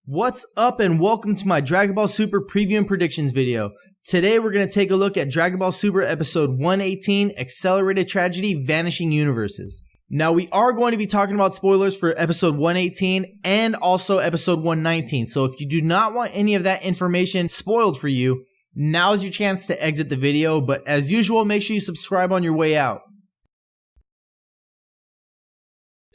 What's up and welcome to my Dragon Ball Super preview and predictions video. Today we're going to take a look at Dragon Ball Super episode 118, Accelerated Tragedy Vanishing Universes. Now we are going to be talking about spoilers for episode 118 and also episode 119, so if you do not want any of that information spoiled for you, now's your chance to exit the video, but as usual, make sure you subscribe on your way out.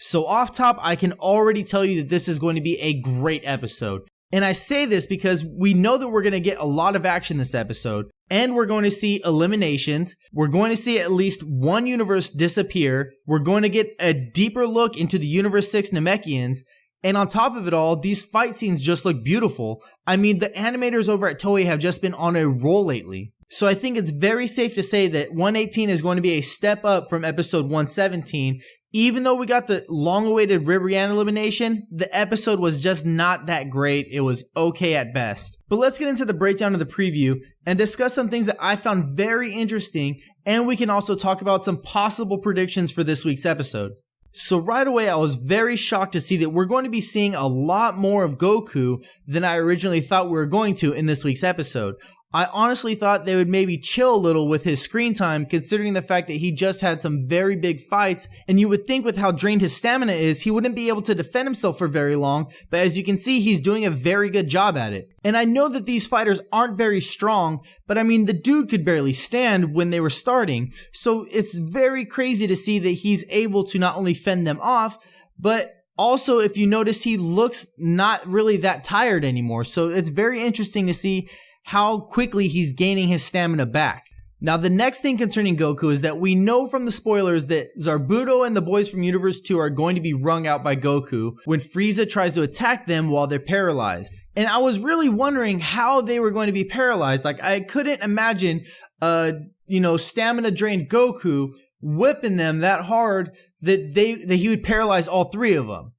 So off top, I can already tell you that this is going to be a great episode. And I say this because we know that we're going to get a lot of action this episode, and we're going to see eliminations. We're going to see at least one universe disappear. We're going to get a deeper look into the Universe 6 Namekians. And on top of it all, these fight scenes just look beautiful. I mean, the animators over at Toei have just been on a roll lately. So I think it's very safe to say that 118 is going to be a step up from episode 117. Even though we got the long-awaited Ribrianne elimination, the episode was just not that great. It was okay at best. But let's get into the breakdown of the preview and discuss some things that I found very interesting, and we can also talk about some possible predictions for this week's episode. So right away, I was very shocked to see that we're going to be seeing a lot more of Goku than I originally thought we were going to in this week's episode. I honestly thought they would maybe chill a little with his screen time, considering the fact that he just had some very big fights, and you would think with how drained his stamina is, he wouldn't be able to defend himself for very long, but as you can see, he's doing a very good job at it. And I know that these fighters aren't very strong, but I mean, the dude could barely stand when they were starting, so it's very crazy to see that he's able to not only fend them off, but also, if you notice, he looks not really that tired anymore, so it's very interesting to see how quickly he's gaining his stamina back. Now, the next thing concerning Goku is that we know from the spoilers that Zarbuto and the boys from Universe 2 are going to be wrung out by Goku when Frieza tries to attack them while they're paralyzed. And I was really wondering how they were going to be paralyzed. Like, I couldn't imagine, stamina drained Goku whipping them that hard that he would paralyze all three of them.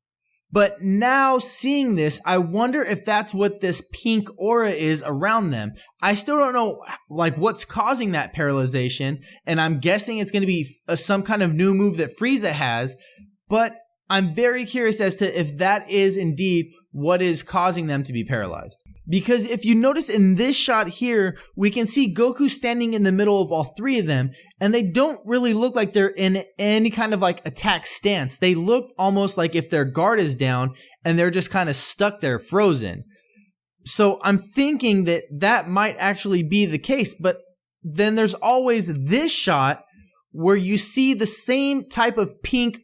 But now seeing this, I wonder if that's what this pink aura is around them. I still don't know what's causing that paralyzation, and I'm guessing it's going to be some kind of new move that Frieza has, but I'm very curious as to if that is indeed what is causing them to be paralyzed. Because if you notice in this shot here, we can see Goku standing in the middle of all three of them, and they don't really look like they're in any kind of attack stance. They look almost like if their guard is down and they're just kind of stuck there frozen. So I'm thinking that that might actually be the case, but then there's always this shot where you see the same type of pink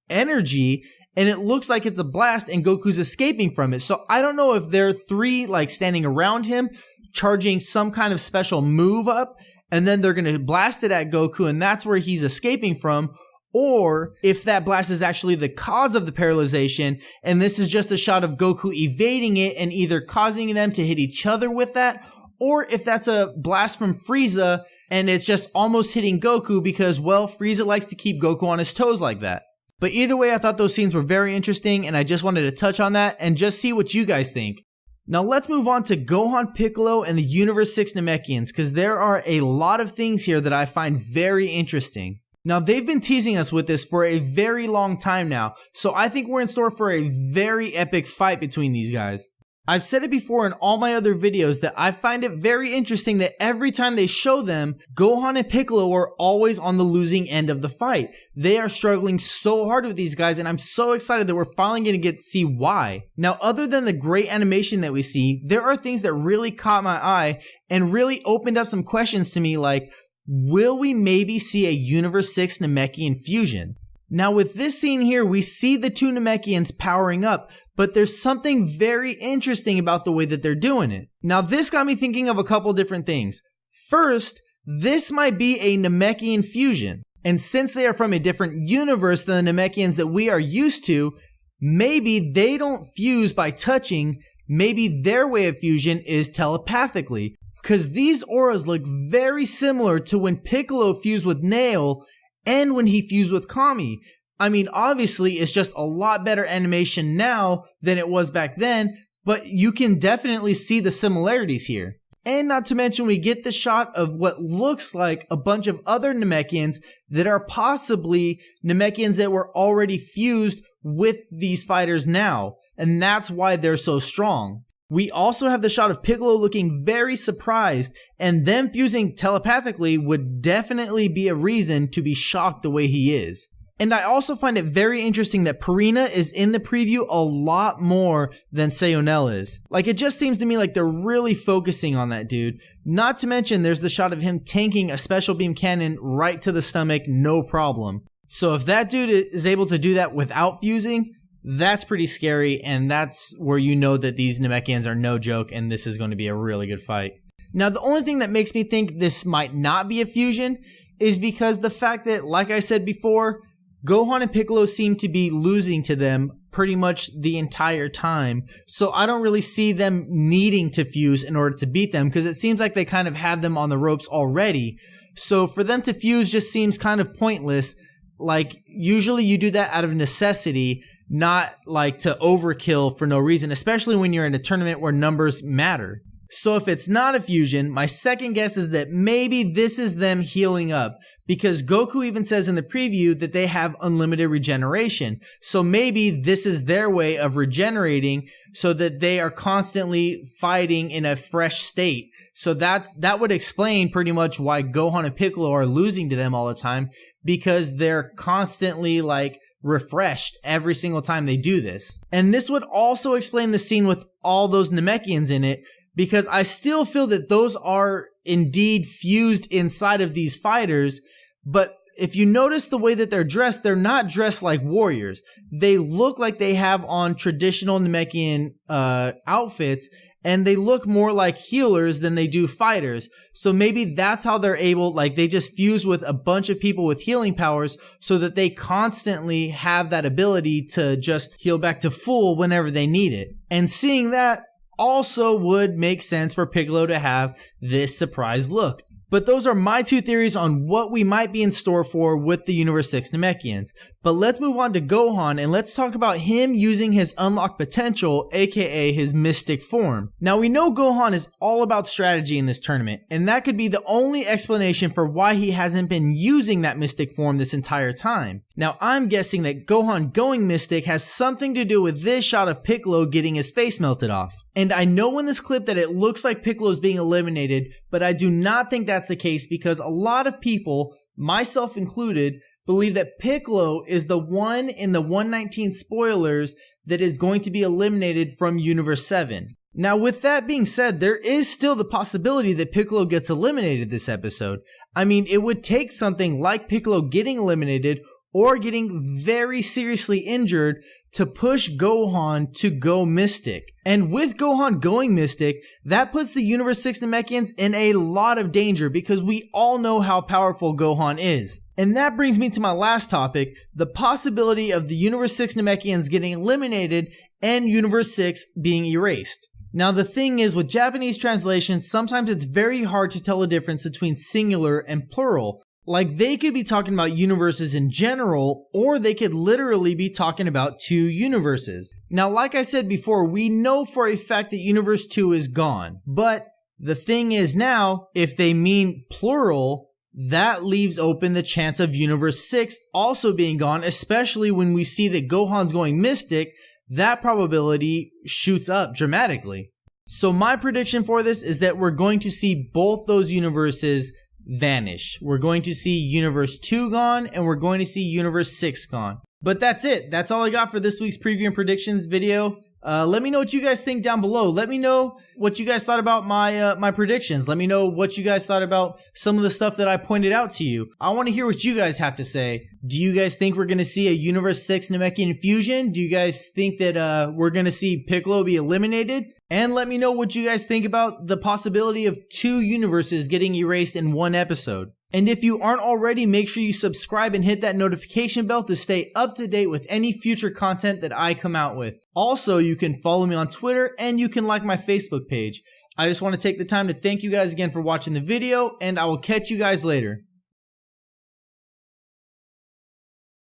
energy, and it looks like it's a blast and Goku's escaping from it. So I don't know if there are three standing around him, charging some kind of special move up, and then they're going to blast it at Goku and that's where he's escaping from, or if that blast is actually the cause of the paralyzation and this is just a shot of Goku evading it and either causing them to hit each other with that, or if that's a blast from Frieza and it's just almost hitting Goku because, well, Frieza likes to keep Goku on his toes like that. But either way, I thought those scenes were very interesting, and I just wanted to touch on that and just see what you guys think. Now let's move on to Gohan, Piccolo, and the Universe 6 Namekians, because there are a lot of things here that I find very interesting. Now they've been teasing us with this for a very long time now, so I think we're in store for a very epic fight between these guys. I've said it before in all my other videos that I find it very interesting that every time they show them, Gohan and Piccolo are always on the losing end of the fight. They are struggling so hard with these guys, and I'm so excited that we're finally going to get to see why. Now, other than the great animation that we see, there are things that really caught my eye and really opened up some questions to me, like, will we maybe see a Universe 6 Namekian fusion? Now with this scene here, we see the two Namekians powering up, but there's something very interesting about the way that they're doing it. Now this got me thinking of a couple different things. First, this might be a Namekian fusion, and since they are from a different universe than the Namekians that we are used to, maybe they don't fuse by touching, maybe their way of fusion is telepathically. Because these auras look very similar to when Piccolo fused with Nail and when he fused with Kami. I mean, obviously, it's just a lot better animation now than it was back then, but you can definitely see the similarities here. And not to mention, we get the shot of what looks like a bunch of other Namekians that are possibly Namekians that were already fused with these fighters now. and that's why they're so strong. We also have the shot of Piccolo looking very surprised, and them fusing telepathically would definitely be a reason to be shocked the way he is. And I also find it very interesting that Purina is in the preview a lot more than Sayonell is. Like, it just seems to me like they're really focusing on that dude. Not to mention there's the shot of him tanking a special beam cannon right to the stomach, no problem. So if that dude is able to do that without fusing, that's pretty scary, and that's where you know that these Namekians are no joke and this is going to be a really good fight. Now, the only thing that makes me think this might not be a fusion is because the fact that, like I said before, Gohan and Piccolo seem to be losing to them pretty much the entire time, so I don't really see them needing to fuse in order to beat them, because it seems like they kind of have them on the ropes already. So for them to fuse just seems kind of pointless. Like, usually you do that out of necessity, not like to overkill for no reason, especially when you're in a tournament where numbers matter. So if it's not a fusion, my second guess is that maybe this is them healing up, because Goku even says in the preview that they have unlimited regeneration. So maybe this is their way of regenerating so that they are constantly fighting in a fresh state. So that would explain pretty much why Gohan and Piccolo are losing to them all the time, because they're constantly like refreshed every single time they do this. And this would also explain the scene with all those Namekians in it, because I still feel that those are indeed fused inside of these fighters, but if you notice the way that they're not dressed like warriors. They look like they have on traditional Namekian outfits, and they look more like healers than they do fighters. So maybe that's how they're able, like they just fuse with a bunch of people with healing powers so that they constantly have that ability to just heal back to full whenever they need it. And seeing that also would make sense for Piccolo to have this surprise look. But those are my two theories on what we might be in store for with the Universe 6 Namekians. But let's move on to Gohan, and let's talk about him using his unlocked potential, aka his mystic form. Now, we know Gohan is all about strategy in this tournament, and that could be the only explanation for why he hasn't been using that mystic form this entire time. Now, I'm guessing that Gohan going mystic has something to do with this shot of Piccolo getting his face melted off. And I know in this clip that it looks like Piccolo is being eliminated, but I do not think that's the case, because a lot of people, myself included, believe that Piccolo is the one in the 119 spoilers that is going to be eliminated from Universe 7. Now, with that being said, there is still the possibility that Piccolo gets eliminated this episode. I mean, it would take something like Piccolo getting eliminated or getting very seriously injured to push Gohan to go Mystic. And with Gohan going Mystic, that puts the Universe 6 Namekians in a lot of danger, because we all know how powerful Gohan is. And that brings me to my last topic, the possibility of the Universe 6 Namekians getting eliminated and Universe 6 being erased. Now, the thing is, with Japanese translations, sometimes it's very hard to tell the difference between singular and plural. Like, they could be talking about universes in general, or they could literally be talking about two universes. Now, like I said before, we know for a fact that Universe 2 is gone. But the thing is now, if they mean plural, that leaves open the chance of Universe 6 also being gone, especially when we see that Gohan's going Mystic. That probability shoots up dramatically. So my prediction for this is that we're going to see both those universes vanish. We're going to see Universe 2 gone, and we're going to see Universe 6 gone. But that's it. That's all I got for this week's preview and predictions video. Let me know what you guys think down below. Let me know what you guys thought about my predictions. Let me know what you guys thought about some of the stuff that I pointed out to you. I want to hear what you guys have to say. Do you guys think we're going to see a Universe 6 Namekian fusion? Do you guys think that we're going to see Piccolo be eliminated? And let me know what you guys think about the possibility of two universes getting erased in one episode. And if you aren't already, make sure you subscribe and hit that notification bell to stay up to date with any future content that I come out with. Also, you can follow me on Twitter and you can like my Facebook page. I just want to take the time to thank you guys again for watching the video, and I will catch you guys later.